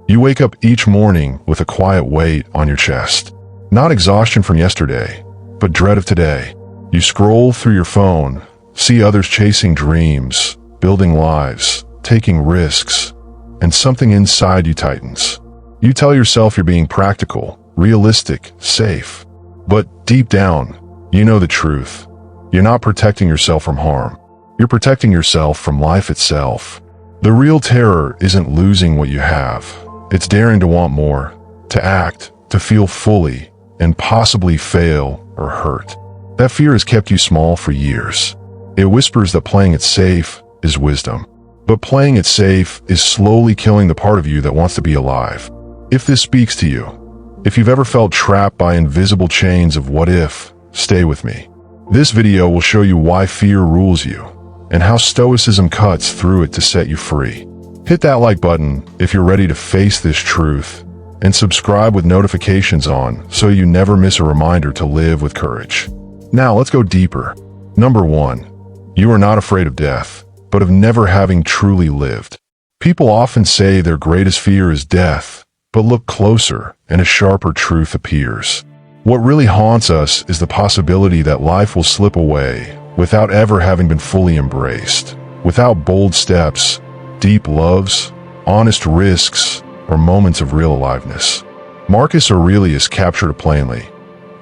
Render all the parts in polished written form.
You wake up each morning with a quiet weight on your chest. Not exhaustion from yesterday, but dread of today. You scroll through your phone, see others chasing dreams, building lives, taking risks, and something inside you tightens. You tell yourself you're being practical, realistic, safe. But deep down, you know the truth. You're not protecting yourself from harm. You're protecting yourself from life itself. The real terror isn't losing what you have. It's daring to want more, to act, to feel fully, and possibly fail or hurt. That fear has kept you small for years. It whispers that playing it safe is wisdom. But playing it safe is slowly killing the part of you that wants to be alive. If this speaks to you, if you've ever felt trapped by invisible chains of what if, stay with me. This video will show you why fear rules you, and how Stoicism cuts through it to set you free. Hit that like button if you're ready to face this truth, and subscribe with notifications on so you never miss a reminder to live with courage. Now let's go deeper. Number 1. You are not afraid of death, but of never having truly lived. People often say their greatest fear is death, but look closer and a sharper truth appears. What really haunts us is the possibility that life will slip away without ever having been fully embraced, without bold steps, deep loves, honest risks, or moments of real aliveness. Marcus Aurelius captured it plainly.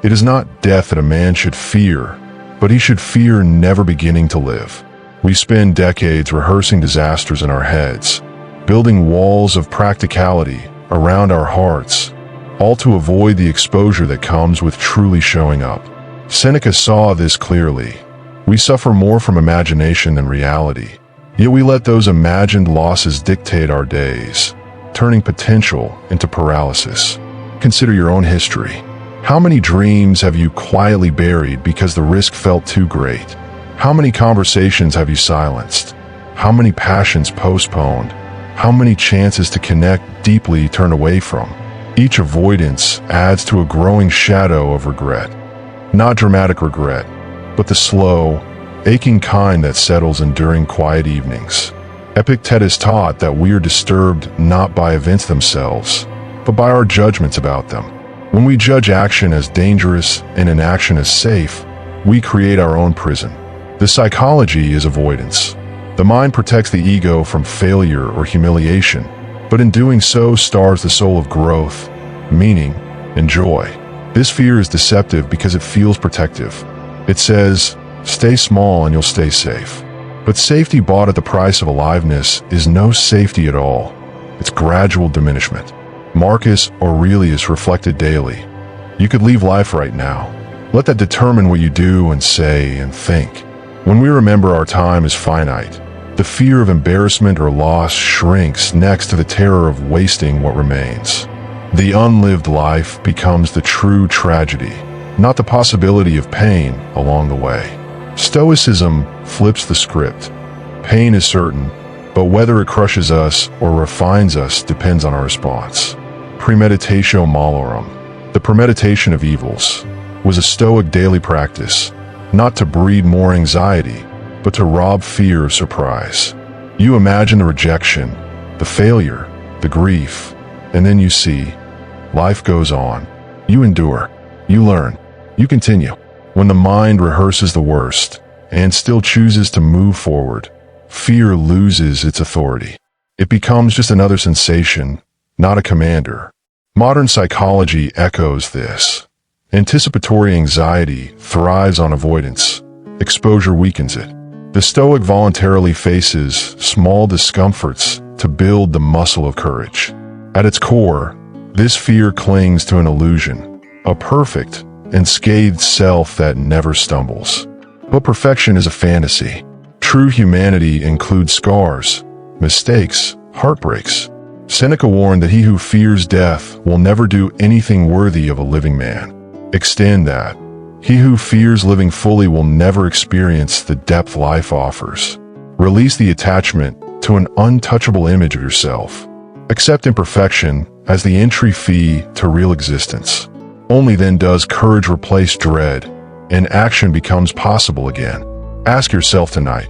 It is not death that a man should fear, but he should fear never beginning to live. We spend decades rehearsing disasters in our heads, building walls of practicality around our hearts, all to avoid the exposure that comes with truly showing up. Seneca saw this clearly. We suffer more from imagination than reality, yet we let those imagined losses dictate our days, turning potential into paralysis. Consider your own history. How many dreams have you quietly buried because the risk felt too great? How many conversations have you silenced? How many passions postponed? How many chances to connect deeply turned away from? Each avoidance adds to a growing shadow of regret. Not dramatic regret, but the slow, aching kind that settles in during quiet evenings. Epictetus taught that we are disturbed not by events themselves, but by our judgments about them. When we judge action as dangerous and inaction as safe, we create our own prison. The psychology is avoidance. The mind protects the ego from failure or humiliation, but in doing so starves the soul of growth, meaning, and joy. This fear is deceptive because it feels protective. It says, stay small and you'll stay safe. But safety bought at the price of aliveness is no safety at all. It's gradual diminishment. Marcus Aurelius reflected daily. You could leave life right now. Let that determine what you do and say and think. When we remember our time is finite, the fear of embarrassment or loss shrinks next to the terror of wasting what remains. The unlived life becomes the true tragedy, not the possibility of pain along the way. Stoicism flips the script. Pain is certain, but whether it crushes us or refines us depends on our response. Premeditatio malorum, the premeditation of evils, was a Stoic daily practice, not to breed more anxiety, but to rob fear of surprise. You imagine the rejection, the failure, the grief, and then you see, life goes on. You endure, you learn, you continue. When the mind rehearses the worst and still chooses to move forward, fear loses its authority. It becomes just another sensation, not a commander. Modern psychology echoes this. Anticipatory anxiety thrives on avoidance. Exposure weakens it. The Stoic voluntarily faces small discomforts to build the muscle of courage. At its core, this fear clings to an illusion, a perfect and scathed self that never stumbles. But perfection is a fantasy. True humanity includes scars, mistakes, heartbreaks. Seneca warned that he who fears death will never do anything worthy of a living man. Extend that. He who fears living fully will never experience the depth life offers. Release the attachment to an untouchable image of yourself. Accept imperfection as the entry fee to real existence. Only then does courage replace dread, and action becomes possible again. Ask yourself tonight,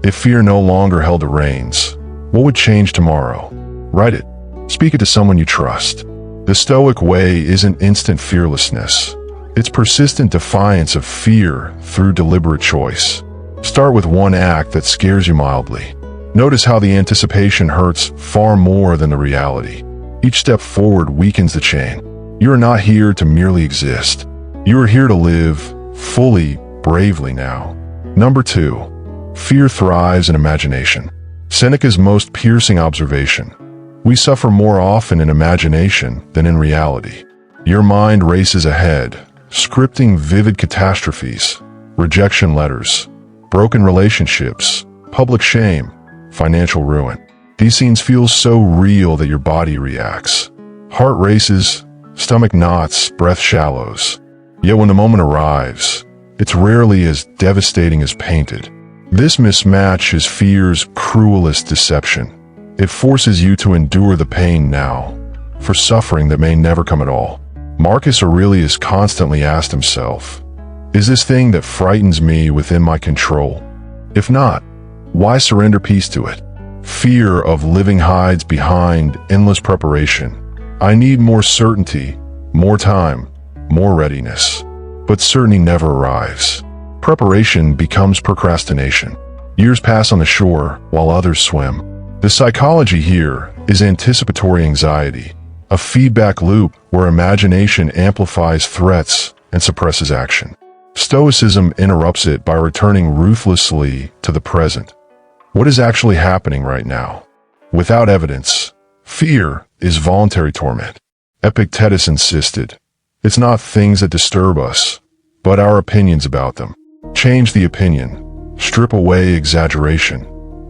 if fear no longer held the reins, what would change tomorrow? Write it. Speak it to someone you trust. The Stoic way isn't instant fearlessness. It's persistent defiance of fear through deliberate choice. Start with one act that scares you mildly. Notice how the anticipation hurts far more than the reality. Each step forward weakens the chain. You are not here to merely exist. You are here to live fully, bravely now. Number 2. Fear thrives in imagination. Seneca's most piercing observation. We suffer more often in imagination than in reality. Your mind races ahead, scripting vivid catastrophes, rejection letters, broken relationships, public shame, financial ruin. These scenes feel so real that your body reacts. Heart races, stomach knots, breath shallows. Yet when the moment arrives, it's rarely as devastating as painted. This mismatch is fear's cruelest deception. It forces you to endure the pain now, for suffering that may never come at all. Marcus Aurelius constantly asked himself, is this thing that frightens me within my control? If not, why surrender peace to it? Fear of living hides behind endless preparation. I need more certainty, more time, more readiness. But certainty never arrives. Preparation becomes procrastination. Years pass on the shore while others swim. The psychology here is anticipatory anxiety, a feedback loop where imagination amplifies threats and suppresses action. Stoicism interrupts it by returning ruthlessly to the present. What is actually happening right now? Without evidence, fear is voluntary torment. Epictetus insisted, it's not things that disturb us, but our opinions about them. Change the opinion, strip away exaggeration,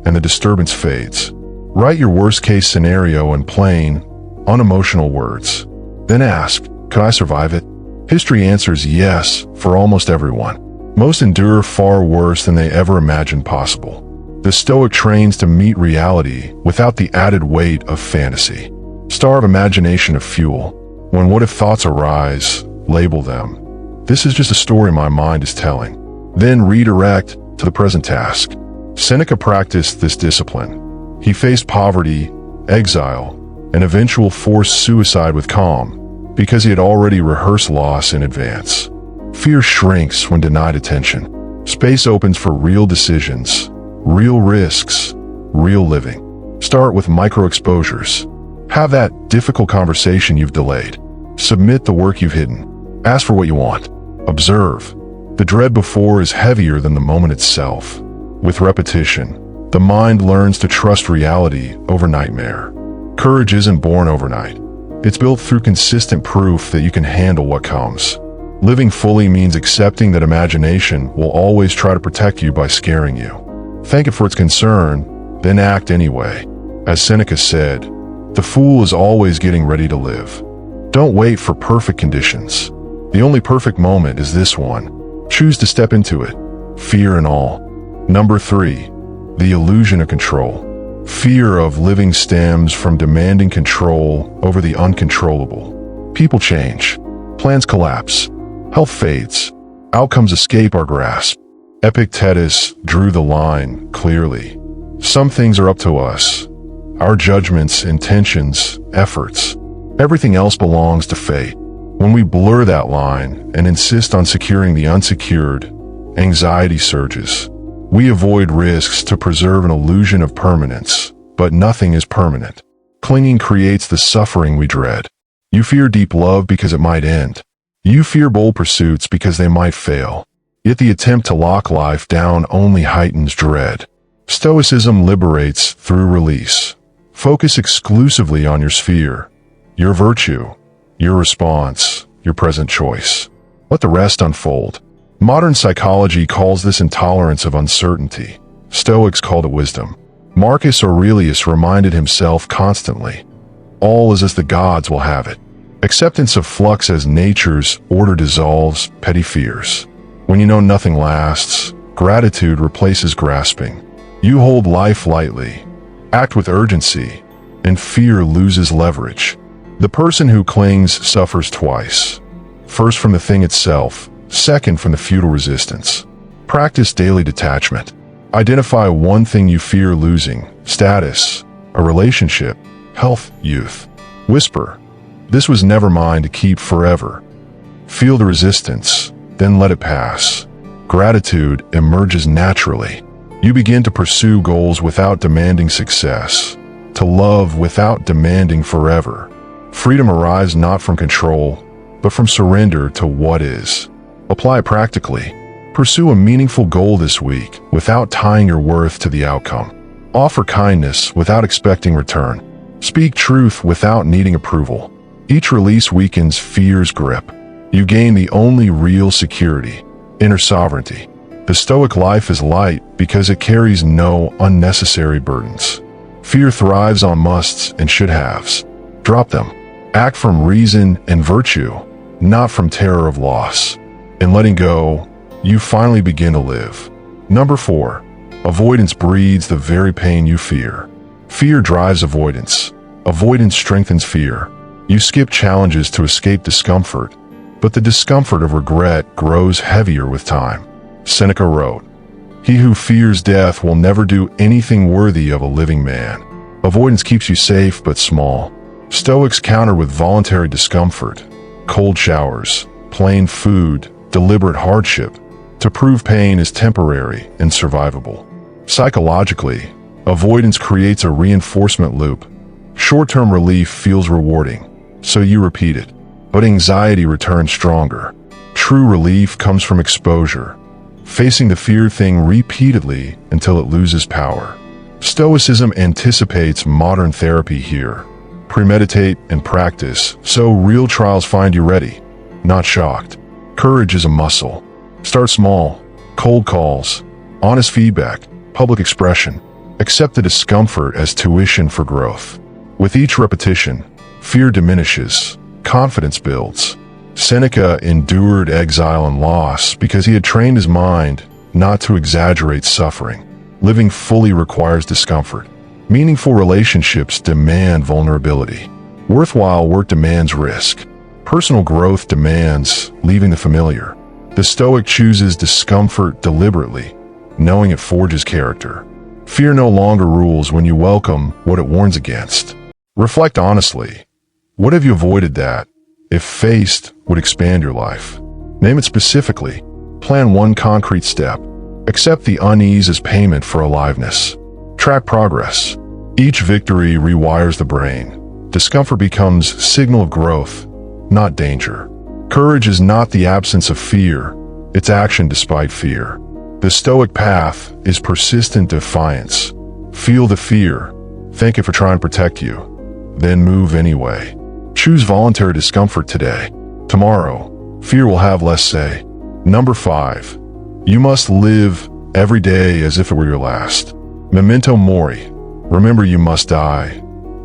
and the disturbance fades. Write your worst-case scenario in plain, unemotional words. Then ask, could I survive it? History answers yes for almost everyone. Most endure far worse than they ever imagined possible. The Stoic trains to meet reality without the added weight of fantasy. Starve imagination of fuel. When what-if thoughts arise, label them. This is just a story my mind is telling. Then redirect to the present task. Seneca practiced this discipline. He faced poverty, exile, and eventual forced suicide with calm, because he had already rehearsed loss in advance. Fear shrinks when denied attention. Space opens for real decisions, real risks, real living. Start with micro-exposures. Have that difficult conversation you've delayed. Submit the work you've hidden. Ask for what you want. Observe. The dread before is heavier than the moment itself. With repetition, the mind learns to trust reality over nightmare. Courage isn't born overnight. It's built through consistent proof that you can handle what comes. Living fully means accepting that imagination will always try to protect you by scaring you. Thank it for its concern, then act anyway. As Seneca said, the fool is always getting ready to live. Don't wait for perfect conditions. The only perfect moment is this one. Choose to step into it, fear and all. Number 3. The illusion of control. Fear of living stems from demanding control over the uncontrollable. People change. Plans collapse. Health fades. Outcomes escape our grasp. Epictetus drew the line clearly. Some things are up to us. Our judgments, intentions, efforts. Everything else belongs to fate. When we blur that line and insist on securing the unsecured, anxiety surges. We avoid risks to preserve an illusion of permanence, but nothing is permanent. Clinging creates the suffering we dread. You fear deep love because it might end. You fear bold pursuits because they might fail. Yet the attempt to lock life down only heightens dread. Stoicism liberates through release. Focus exclusively on your sphere, your virtue, your response, your present choice. Let the rest unfold. Modern psychology calls this intolerance of uncertainty. Stoics called it wisdom. Marcus Aurelius reminded himself constantly, all is as the gods will have it. Acceptance of flux as nature's order dissolves petty fears. When you know nothing lasts, gratitude replaces grasping. You hold life lightly, act with urgency, and fear loses leverage. The person who clings suffers twice. First from the thing itself, second from the futile resistance. Practice daily detachment. Identify one thing you fear losing: status, a relationship, Health, youth. Whisper, this was never mine to keep forever. Feel the resistance, then let it pass. Gratitude emerges naturally. You begin to pursue goals without demanding success, to love without demanding forever. Freedom arrives not from control, but from surrender to what is. Apply it practically. Pursue a meaningful goal this week without tying your worth to the outcome. Offer kindness without expecting return. Speak truth without needing approval. Each release weakens fear's grip. You gain the only real security, inner sovereignty. The Stoic life is light because it carries no unnecessary burdens. Fear thrives on musts and should-haves. Drop them. Act from reason and virtue, not from terror of loss. In letting go, you finally begin to live. Number 4. Avoidance breeds the very pain you fear. Fear drives avoidance. Avoidance strengthens fear. You skip challenges to escape discomfort, but the discomfort of regret grows heavier with time. Seneca wrote, "He who fears death will never do anything worthy of a living man." Avoidance keeps you safe but small. Stoics counter with voluntary discomfort, cold showers, plain food, deliberate hardship, to prove pain is temporary and survivable. Psychologically, avoidance creates a reinforcement loop. Short-term relief feels rewarding, so you repeat it, but anxiety returns stronger. True relief comes from exposure, facing the feared thing repeatedly until it loses power. Stoicism anticipates modern therapy here. Premeditate and practice, so real trials find you ready, not shocked. Courage is a muscle. Start small. Cold calls, honest feedback, public expression. Accept the discomfort as tuition for growth. With each repetition, fear diminishes, confidence builds. Seneca endured exile and loss because he had trained his mind not to exaggerate suffering. Living fully requires discomfort. Meaningful relationships demand vulnerability. Worthwhile work demands risk. Personal growth demands leaving the familiar. The Stoic chooses discomfort deliberately, knowing it forges character. Fear no longer rules when you welcome what it warns against. Reflect honestly. What have you avoided that, if faced, would expand your life? Name it specifically. Plan one concrete step. Accept the unease as payment for aliveness. Track progress. Each victory rewires the brain. Discomfort becomes a signal of growth, not danger. Courage is not the absence of fear, it's action despite fear. The Stoic path is persistent defiance. Feel the fear, thank it for trying to protect you, then move anyway. Choose voluntary discomfort today. Tomorrow, fear will have less say. Number 5. You must live every day as if it were your last. Memento Mori, remember you must die,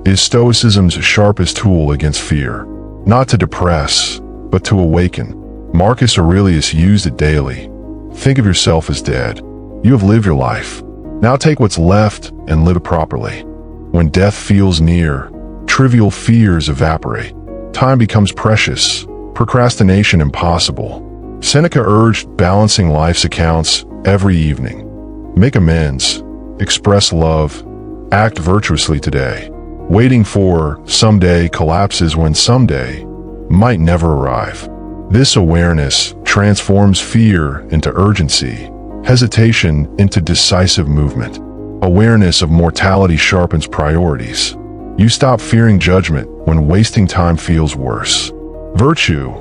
is Stoicism's sharpest tool against fear. Not to depress, but to awaken. Marcus Aurelius used it daily. Think of yourself as dead. You have lived your life. Now take what's left and live it properly. When death feels near, trivial fears evaporate. Time becomes precious, procrastination impossible. Seneca urged balancing life's accounts every evening. Make amends, express love, act virtuously today. Waiting for someday collapses when someday might never arrive. This awareness transforms fear into urgency, hesitation into decisive movement. Awareness of mortality sharpens priorities. You stop fearing judgment when wasting time feels worse. Virtue,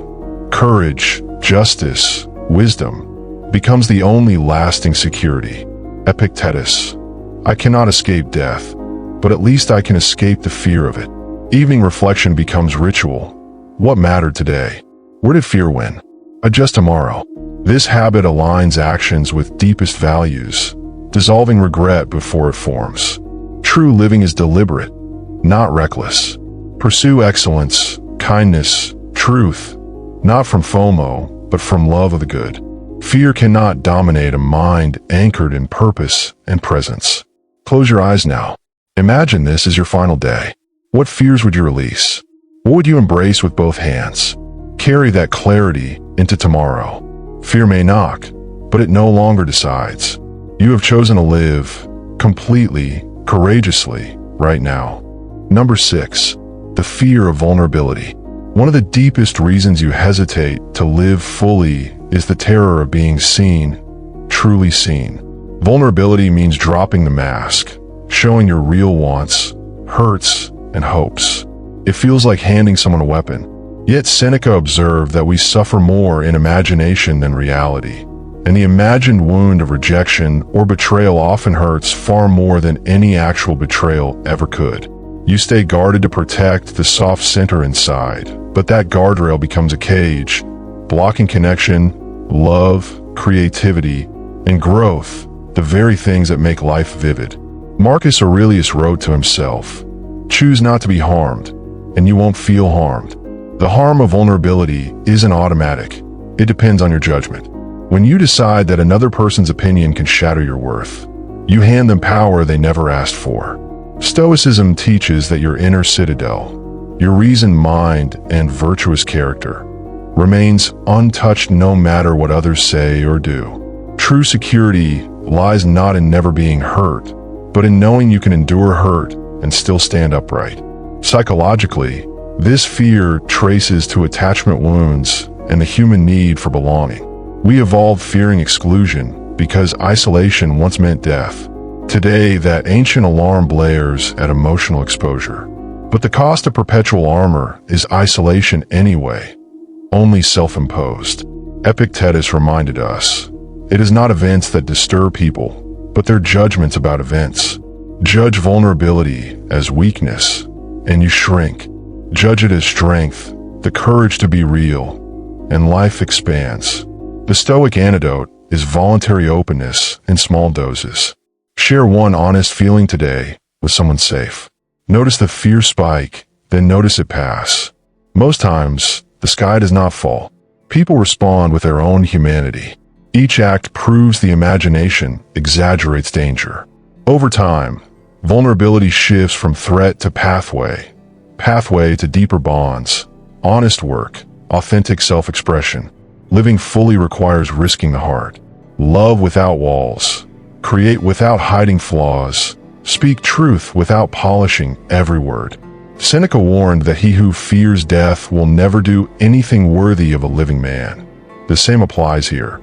courage, justice, wisdom becomes the only lasting security. Epictetus, I cannot escape death, but at least I can escape the fear of it. Evening reflection becomes ritual. What mattered today? Where did fear win? Adjust tomorrow. This habit aligns actions with deepest values, dissolving regret before it forms. True living is deliberate, not reckless. Pursue excellence, kindness, truth, not from FOMO, but from love of the good. Fear cannot dominate a mind anchored in purpose and presence. Close your eyes now. Imagine this as your final day. What fears would you release? What would you embrace with both hands? Carry that clarity into tomorrow. Fear may knock, but it no longer decides. You have chosen to live completely, courageously, right now. Number 6. The fear of vulnerability. One of the deepest reasons you hesitate to live fully is the terror of being seen, truly seen. Vulnerability means dropping the mask, showing your real wants, hurts, and hopes. It feels like handing someone a weapon. Yet Seneca observed that we suffer more in imagination than reality, and the imagined wound of rejection or betrayal often hurts far more than any actual betrayal ever could. You stay guarded to protect the soft center inside, but that guardrail becomes a cage, blocking connection, love, creativity, and growth, the very things that make life vivid. Marcus Aurelius wrote to himself, "Choose not to be harmed, and you won't feel harmed." The harm of vulnerability isn't automatic. It depends on your judgment. When you decide that another person's opinion can shatter your worth, you hand them power they never asked for. Stoicism teaches that your inner citadel, your reasoned mind and virtuous character, remains untouched no matter what others say or do. True security lies not in never being hurt, but in knowing you can endure hurt and still stand upright. Psychologically, this fear traces to attachment wounds and the human need for belonging. We evolved fearing exclusion because isolation once meant death. Today, that ancient alarm blares at emotional exposure. But the cost of perpetual armor is isolation anyway, only self-imposed. Epictetus reminded us, it is not events that disturb people, but their judgments about events. Judge vulnerability as weakness, and you shrink. Judge it as strength, the courage to be real, and life expands. The Stoic antidote is voluntary openness in small doses. Share one honest feeling today with someone safe. Notice the fear spike, then notice it pass. Most times, the sky does not fall. People respond with their own humanity. Each act proves the imagination exaggerates danger. Over time, vulnerability shifts from threat to pathway to deeper bonds, honest work, authentic self-expression. Living fully requires risking the heart. Love without walls. Create without hiding flaws. Speak truth without polishing every word. Seneca warned that he who fears death will never do anything worthy of a living man. The same applies here.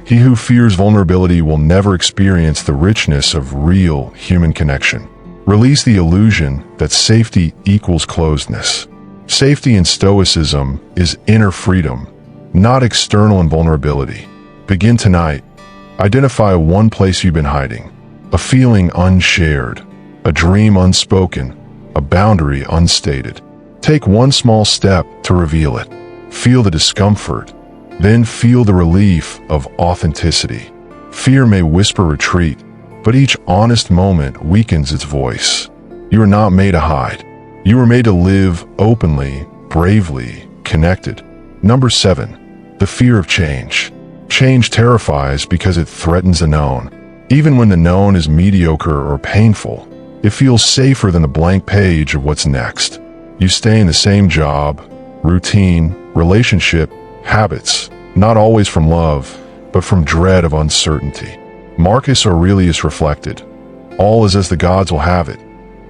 He who fears vulnerability will never experience the richness of real human connection. Release the illusion that safety equals closedness. Safety in Stoicism is inner freedom, not external invulnerability. Begin tonight. Identify one place you've been hiding, a feeling unshared, a dream unspoken, a boundary unstated. Take one small step to reveal it. Feel the discomfort, then feel the relief of authenticity. Fear may whisper retreat, but each honest moment weakens its voice. You are not made to hide. You are made to live openly, bravely, connected. Number 7, the fear of change. Change terrifies because it threatens the known. Even when the known is mediocre or painful, it feels safer than the blank page of what's next. You stay in the same job, routine, relationship, habits, not always from love, but from dread of uncertainty. Marcus Aurelius reflected, all is as the gods will have it.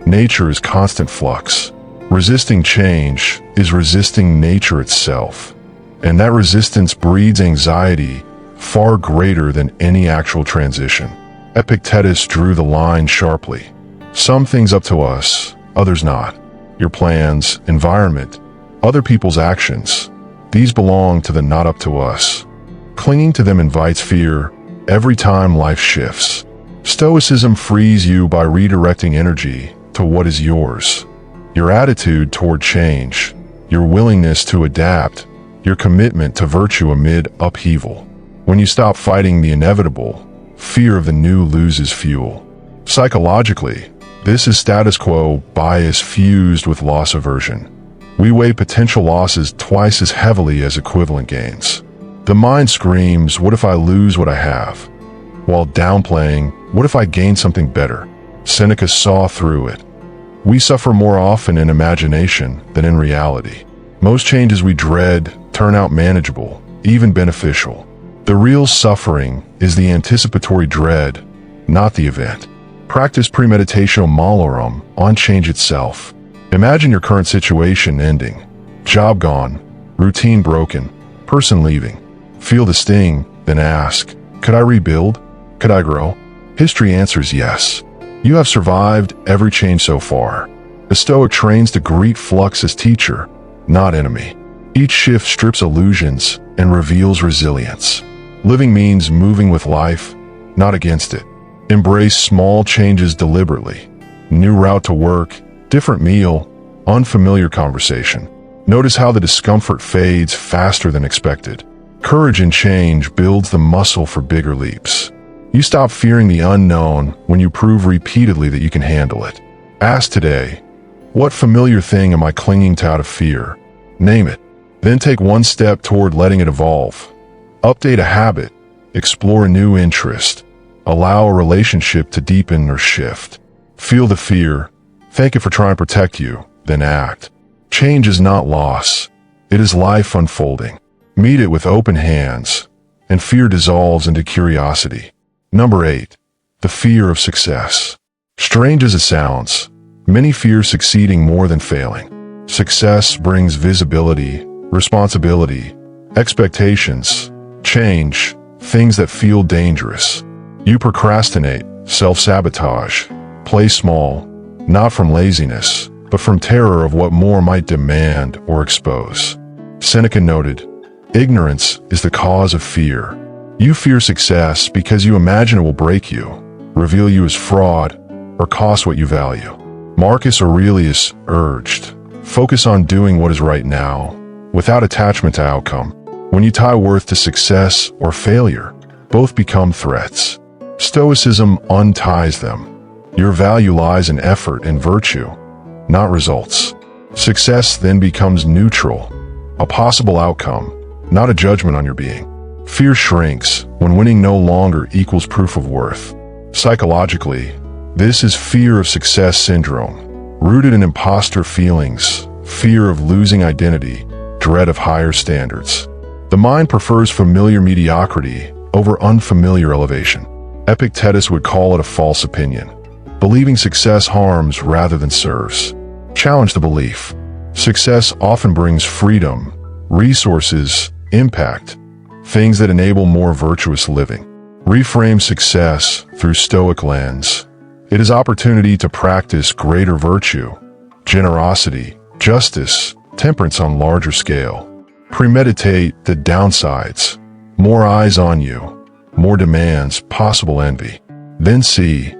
Nature is constant flux. Resisting change is resisting nature itself. And that resistance breeds anxiety far greater than any actual transition. Epictetus drew the line sharply. Some things up to us, others not. Your plans, environment, other people's actions, these belong to the not up to us. Clinging to them invites fear every time life shifts. Stoicism frees you by redirecting energy to what is yours. Your attitude toward change, your willingness to adapt, your commitment to virtue amid upheaval. When you stop fighting the inevitable, fear of the new loses fuel. Psychologically, this is status quo bias fused with loss aversion. We weigh potential losses twice as heavily as equivalent gains. The mind screams, what if I lose what I have? While downplaying, what if I gain something better? Seneca saw through it. We suffer more often in imagination than in reality. Most changes we dread turn out manageable, even beneficial. The real suffering is the anticipatory dread, not the event. Practice premeditatio malorum on change itself. Imagine your current situation ending. Job gone, routine broken, person leaving. Feel the sting, then ask, could I rebuild? Could I grow? History answers yes. You have survived every change so far. A Stoic trains to greet flux as teacher, not enemy. Each shift strips illusions and reveals resilience. Living means moving with life, not against it. Embrace small changes deliberately. New route to work, different meal, unfamiliar conversation. Notice how the discomfort fades faster than expected. Courage in change builds the muscle for bigger leaps. You stop fearing the unknown when you prove repeatedly that you can handle it. Ask today, what familiar thing am I clinging to out of fear? Name it. Then take one step toward letting it evolve. Update a habit. Explore a new interest. Allow a relationship to deepen or shift. Feel the fear. Thank it for trying to protect you, then act. Change is not loss. It is life unfolding. Meet it with open hands, and fear dissolves into curiosity. Number 8. The fear of success. Strange as it sounds, many fear succeeding more than failing. Success brings visibility, responsibility, expectations, change, things that feel dangerous. You procrastinate, self-sabotage, play small, not from laziness, but from terror of what more might demand or expose. Seneca noted, ignorance is the cause of fear. You fear success because you imagine it will break you, reveal you as fraud, or cost what you value. Marcus Aurelius urged, focus on doing what is right now, without attachment to outcome. When you tie worth to success or failure, both become threats. Stoicism unties them. Your value lies in effort and virtue, not results. Success then becomes neutral, a possible outcome, not a judgment on your being. Fear shrinks when winning no longer equals proof of worth. Psychologically, this is fear of success syndrome, rooted in imposter feelings, fear of losing identity, dread of higher standards. The mind prefers familiar mediocrity over unfamiliar elevation. Epictetus would call it a false opinion. Believing success harms rather than serves. Challenge the belief. Success often brings freedom, resources, impact, things that enable more virtuous living. Reframe success through Stoic lens. It is opportunity to practice greater virtue, generosity, justice, temperance on larger scale. Premeditate the downsides. More eyes on you, more demands, possible envy. Then see,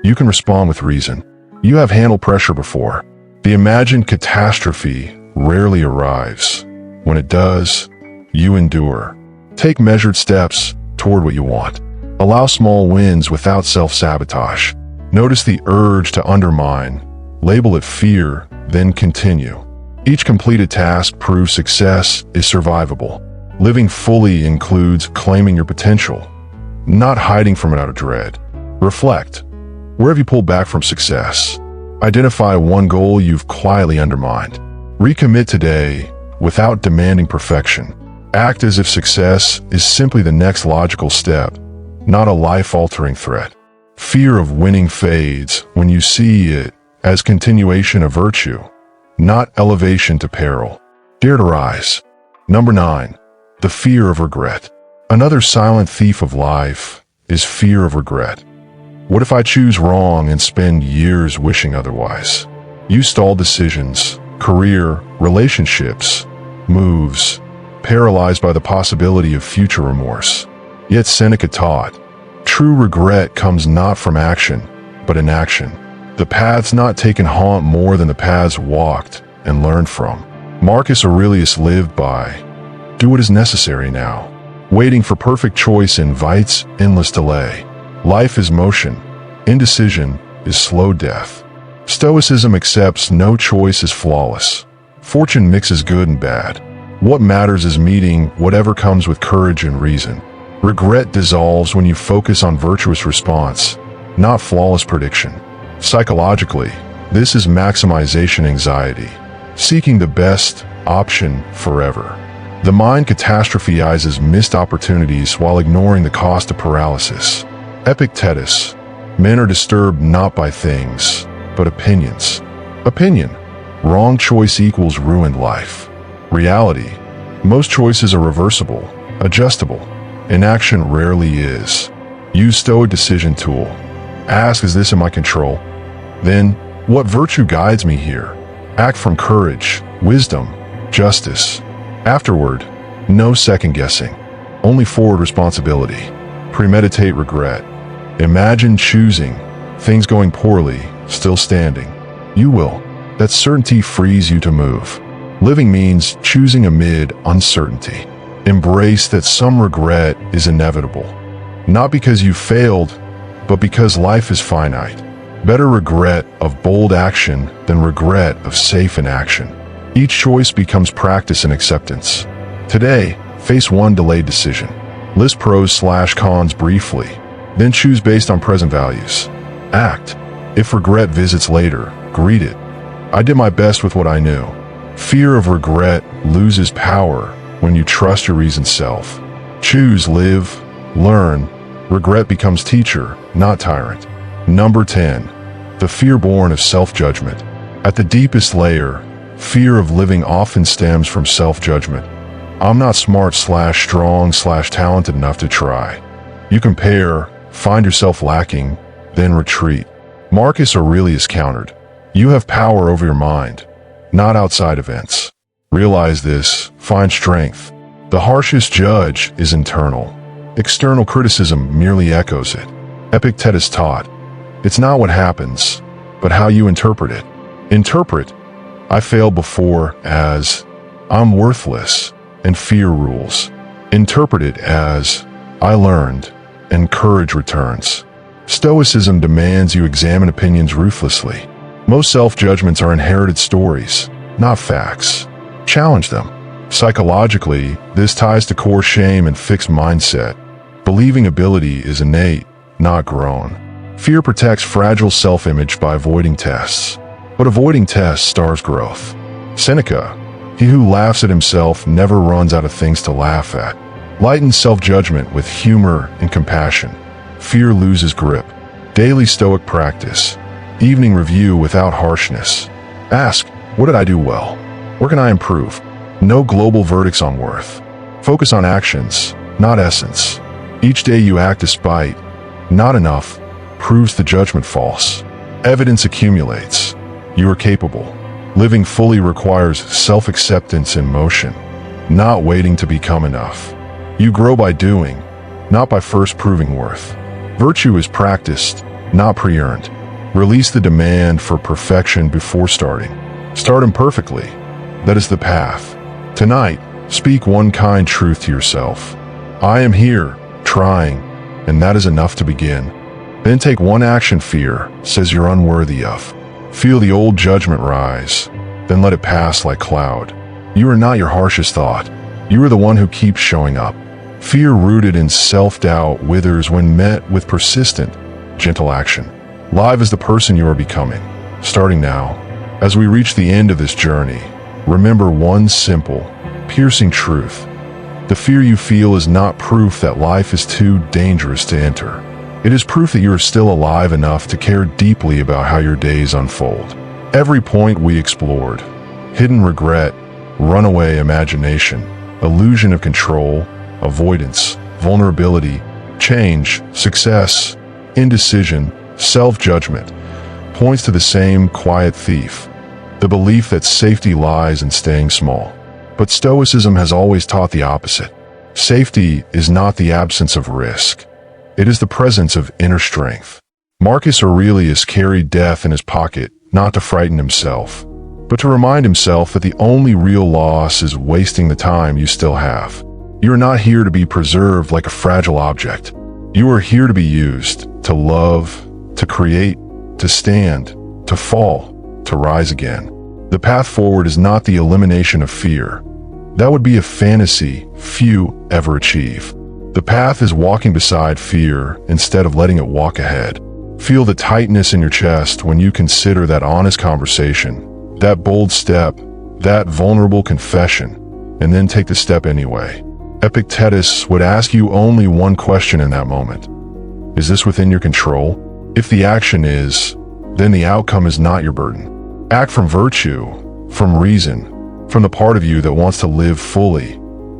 you can respond with reason. You have handled pressure before. The imagined catastrophe rarely arrives. When it does, you endure. Take measured steps toward what you want. Allow small wins without self-sabotage. Notice the urge to undermine. Label it fear, then continue. Each completed task proves success is survivable. Living fully includes claiming your potential, not hiding from it out of dread. Reflect. Where have you pulled back from success? Identify one goal you've quietly undermined. Recommit today without demanding perfection. Act as if success is simply the next logical step, not a life-altering threat. Fear of winning fades when you see it as continuation of virtue, not elevation to peril. Dare to rise. Number 9. The fear of regret. Another silent thief of life is fear of regret. What if I choose wrong and spend years wishing otherwise? You stall decisions, career, relationships, moves, paralyzed by the possibility of future remorse. Yet Seneca taught, true regret comes not from action, but inaction. The paths not taken haunt more than the paths walked and learned from. Marcus Aurelius lived by, do what is necessary now. Waiting for perfect choice invites endless delay. Life is motion. Indecision is slow death. Stoicism accepts no choice is flawless. Fortune mixes good and bad. What matters is meeting whatever comes with courage and reason. Regret dissolves when you focus on virtuous response, not flawless prediction. Psychologically, this is maximization anxiety, seeking the best option forever. The mind catastrophizes missed opportunities while ignoring the cost of paralysis. Epictetus, men are disturbed not by things, but opinions. Opinion, Wrong choice equals ruined life. Reality: most choices are reversible, adjustable. Inaction rarely is. Use Stoic decision tool. Ask, is this in my control? Then, what virtue guides me here? Act from courage, wisdom, justice. Afterward, no second guessing, only forward responsibility. Premeditate regret. Imagine choosing, things going poorly, still standing. You will. That certainty frees you to move. Living means choosing amid uncertainty. Embrace that some regret is inevitable. Not because you failed, but because life is finite. Better regret of bold action than regret of safe inaction. Each choice becomes practice and acceptance. Today, face one delayed decision. List pros/cons briefly, then choose based on present values. Act. If regret visits later, greet it. I did my best with what I knew. Fear of regret loses power when you trust your reasoned self. Choose, live, learn. Regret becomes teacher, not tyrant. Number 10. The fear born of self-judgment. At the deepest layer, fear of living often stems from self-judgment. I'm not smart/strong/talented enough to try. You compare, find yourself lacking, then retreat. Marcus Aurelius countered, you have power over your mind, not outside events. Realize this, find strength. The harshest judge is internal. External criticism merely echoes it. Epictetus taught, it's not what happens, but how you interpret it. Interpret, I failed before, as, I'm worthless, and fear rules. Interpret it as, I learned, and courage returns. Stoicism demands you examine opinions ruthlessly. Most self-judgments are inherited stories, not facts. Challenge them. Psychologically, this ties to core shame and fixed mindset. Believing ability is innate, not grown. Fear protects fragile self-image by avoiding tests. But avoiding tests starves growth. Seneca, he who laughs at himself never runs out of things to laugh at. Lighten self-judgment with humor and compassion. Fear loses grip. Daily Stoic practice. Evening review without harshness. Ask, what did I do well? Where can I improve? No global verdicts on worth. Focus on actions, not essence. Each day you act despite, not enough, proves the judgment false. Evidence accumulates. You are capable. Living fully requires self-acceptance in motion, not waiting to become enough. You grow by doing, not by first proving worth. Virtue is practiced, not pre-earned. Release the demand for perfection before starting. Start imperfectly. That is the path. Tonight, speak one kind truth to yourself. I am here, trying, and that is enough to begin. Then take one action fear says you're unworthy of. Feel the old judgment rise, then let it pass like cloud. You are not your harshest thought. You are the one who keeps showing up. Fear rooted in self-doubt withers when met with persistent, gentle action. Live is the person you are becoming. Starting now, as we reach the end of this journey, remember one simple, piercing truth. The fear you feel is not proof that life is too dangerous to enter. It is proof that you are still alive enough to care deeply about how your days unfold. Every point we explored, hidden regret, runaway imagination, illusion of control, avoidance, vulnerability, change, success, indecision, self-judgment, points to the same quiet thief, the belief that safety lies in staying small. But Stoicism has always taught the opposite. Safety is not the absence of risk. It is the presence of inner strength. Marcus Aurelius carried death in his pocket, not to frighten himself, but to remind himself that the only real loss is wasting the time you still have. You are not here to be preserved like a fragile object. You are here to be used, to love, to create, to stand, to fall, to rise again. The path forward is not the elimination of fear. That would be a fantasy few ever achieve. The path is walking beside fear instead of letting it walk ahead. Feel the tightness in your chest when you consider that honest conversation, that bold step, that vulnerable confession, and then take the step anyway. Epictetus would ask you only one question in that moment. Is this within your control? If the action is, then the outcome is not your burden. Act from virtue, from reason, from the part of you that wants to live fully,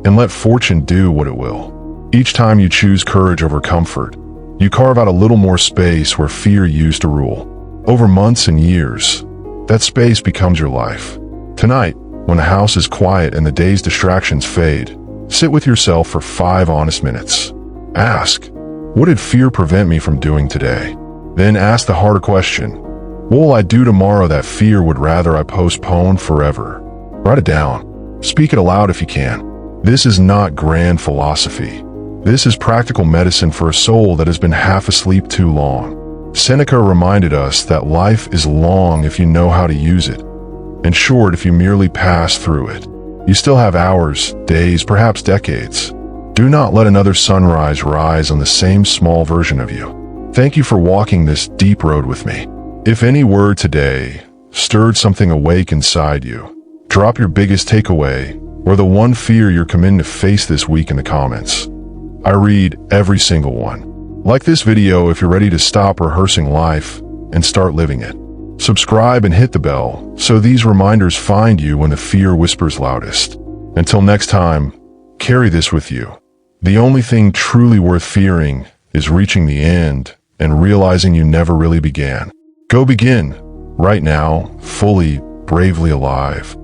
and let fortune do what it will. Each time you choose courage over comfort, you carve out a little more space where fear used to rule. Over months and years, that space becomes your life. Tonight, when the house is quiet and the day's distractions fade, sit with yourself for 5 honest minutes. Ask, what did fear prevent me from doing today? Then ask the harder question, what will I do tomorrow that fear would rather I postpone forever? Write it down. Speak it aloud if you can. This is not grand philosophy. This is practical medicine for a soul that has been half asleep too long. Seneca reminded us that life is long if you know how to use it, and short if you merely pass through it. You still have hours, days, perhaps decades. Do not let another sunrise rise on the same small version of you. Thank you for walking this deep road with me. If any word today stirred something awake inside you, drop your biggest takeaway or the one fear you're committing to face this week in the comments. I read every single one. Like this video if you're ready to stop rehearsing life and start living it. Subscribe and hit the bell so these reminders find you when the fear whispers loudest. Until next time, carry this with you. The only thing truly worth fearing is reaching the end and realizing you never really began. Go begin, right now, fully, bravely alive.